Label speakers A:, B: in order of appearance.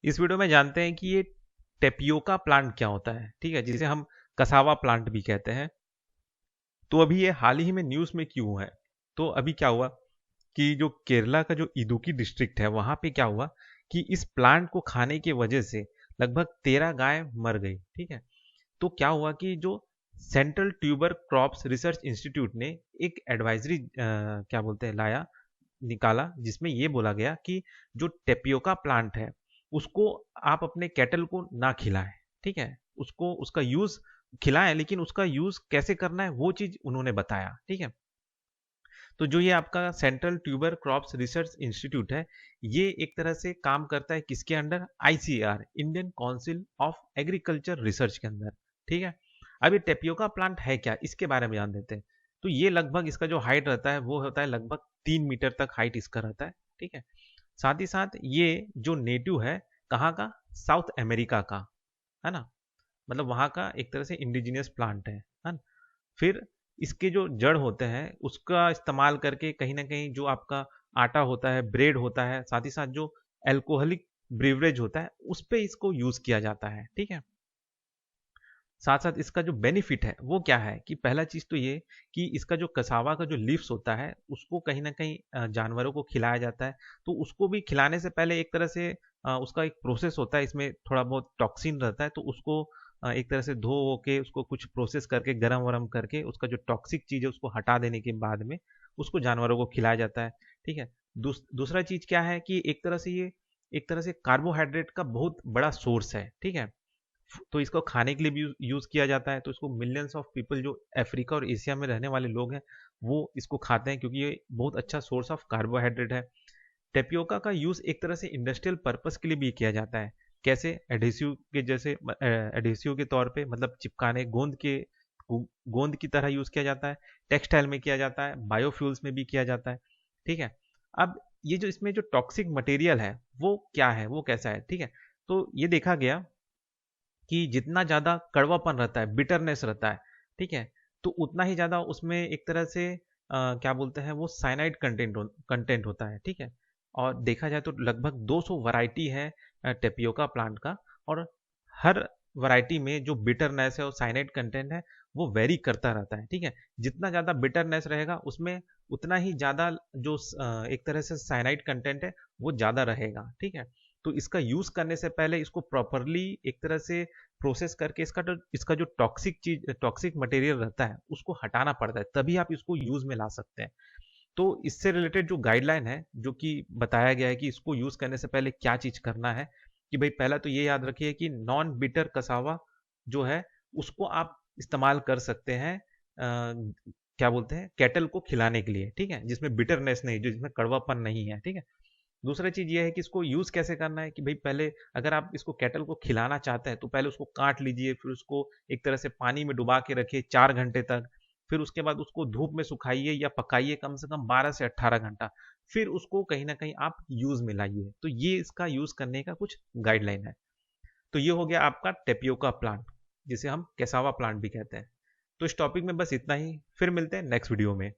A: इस वीडियो में जानते हैं कि ये टेपियोका प्लांट क्या होता है, ठीक है, जिसे हम कसावा प्लांट भी कहते हैं। तो अभी ये हाल ही में न्यूज़ में क्यों है? तो अभी क्या हुआ कि जो केरला का जो इदुक्की डिस्ट्रिक्ट है वहां पे क्या हुआ कि इस प्लांट को खाने की वजह से लगभग 13 गाय मर गई, ठीक है। तो क्या हुआ कि जो central tuber crops research institute ने एक एडवाइजरी क्या बोलते हैं लाया, निकाला, जिसमें ये बोला गया कि जो टेपियोका प्लांट है उसको आप अपने कैटल को ना खिलाएं, ठीक है। उसको उसका यूज खिलाएं, लेकिन उसका यूज कैसे करना है वो चीज उन्होंने बताया, ठीक है। तो जो ये आपका central tuber crops research institute है, ये एक तरह से काम करता है किसके under? ICR, Indian council of agriculture research के अंदर, ठीक है। अब ये टेपियोका प्लांट है क्या, इसके बारे में जान देते हैं। तो ये लगभग इसका जो हाइट रहता है वो होता है लगभग 3 मीटर तक हाइट इसका रहता है, ठीक है। साथ ही साथ ये जो नेटिव है कहाँ का? साउथ अमेरिका का, है ना। मतलब वहाँ का एक तरह से इंडिजिनियस प्लांट है ना। फिर इसके जो जड़ होते हैं उसका इस्तेमाल करके कहीं ना कहीं जो आपका आटा होता है, ब्रेड होता है, साथ ही साथ जो अल्कोहलिक ब्रीवरेज होता है उस पे इसको यूज किया जाता है, ठीक है। साथ साथ इसका जो बेनिफिट है वो क्या है कि पहला चीज तो ये कि इसका जो कसावा का जो लीव्स होता है उसको कहीं ना कहीं जानवरों को खिलाया जाता है। तो उसको भी खिलाने से पहले एक तरह से उसका एक प्रोसेस होता है, इसमें थोड़ा बहुत टॉक्सिन रहता है, तो उसको एक तरह से धो वो के उसको कुछ प्रोसेस करके गरम वरम करके उसका जो टॉक्सिक चीज है उसको हटा देने के बाद में उसको जानवरों को खिलाया जाता है, ठीक है। दूसरा चीज क्या है कि एक तरह से ये एक तरह से कार्बोहाइड्रेट का बहुत बड़ा सोर्स है, ठीक है। तो इसको खाने के लिए भी यूज किया जाता है। तो इसको मिलियंस ऑफ पीपल जो अफ्रीका और एशिया में रहने वाले लोग हैं वो इसको खाते हैं, क्योंकि ये बहुत अच्छा सोर्स ऑफ कार्बोहाइड्रेट है। टेपियोका का यूज एक तरह से इंडस्ट्रियल पर्पस के लिए भी किया जाता है। कैसे? एडेसिव के जैसे, एडेसिव के तौर पे, मतलब चिपकाने, गोंद की तरह यूज किया जाता है। टेक्सटाइल में किया जाता है, बायोफ्यूल्स में भी किया जाता है, ठीक है। अब ये जो इसमें जो टॉक्सिक मटेरियल है वो क्या है, वो कैसा है, ठीक है। तो ये देखा गया कि जितना ज़्यादा कड़वापन रहता है, बिटरनेस रहता है, ठीक है, तो उतना ही ज़्यादा उसमें एक तरह से क्या बोलते हैं वो साइनाइड कंटेंट होता है, ठीक है। और देखा जाए तो लगभग 200 वैरायटी है टेपियोका प्लांट का, और हर वैरायटी में जो बिटरनेस है और साइनाइड कंटेंट है वो वेरी करता रहता है, ठीक है। जितना ज़्यादा बिटरनेस रहेगा उसमें उतना ही ज़्यादा जो एक तरह से साइनाइड कंटेंट है वो ज़्यादा रहेगा, ठीक है। तो इसका यूज करने से पहले इसको प्रॉपरली एक तरह से प्रोसेस करके इसका जो टॉक्सिक मटेरियल रहता है उसको हटाना पड़ता है, तभी आप इसको यूज में ला सकते हैं। तो इससे रिलेटेड जो गाइडलाइन है जो कि बताया गया है कि इसको यूज करने से पहले क्या चीज करना है, कि भाई पहला तो ये याद रखिए कि नॉन बिटर कसावा जो है उसको आप इस्तेमाल कर सकते हैं क्या बोलते हैं, कैटल को खिलाने के लिए, ठीक है, जिसमें बिटरनेस नहीं, जो जिसमें कड़वापन नहीं है, ठीक है। दूसरा चीज ये है कि इसको यूज कैसे करना है, कि भाई पहले अगर आप इसको कैटल को खिलाना चाहते हैं तो पहले उसको काट लीजिए, फिर उसको एक तरह से पानी में डुबा के रखिए 4 घंटे तक। फिर उसके बाद उसको धूप में सुखाइए या पकाइए कम से कम 12 से 18 घंटा। फिर उसको कहीं ना कहीं आप यूज में लाइए। तो ये इसका यूज करने का कुछ गाइडलाइन है। तो ये हो गया आपका टेपियोका प्लांट, जिसे हम कैसावा प्लांट भी कहते हैं। तो इस टॉपिक में बस इतना ही, फिर मिलते हैं नेक्स्ट वीडियो में।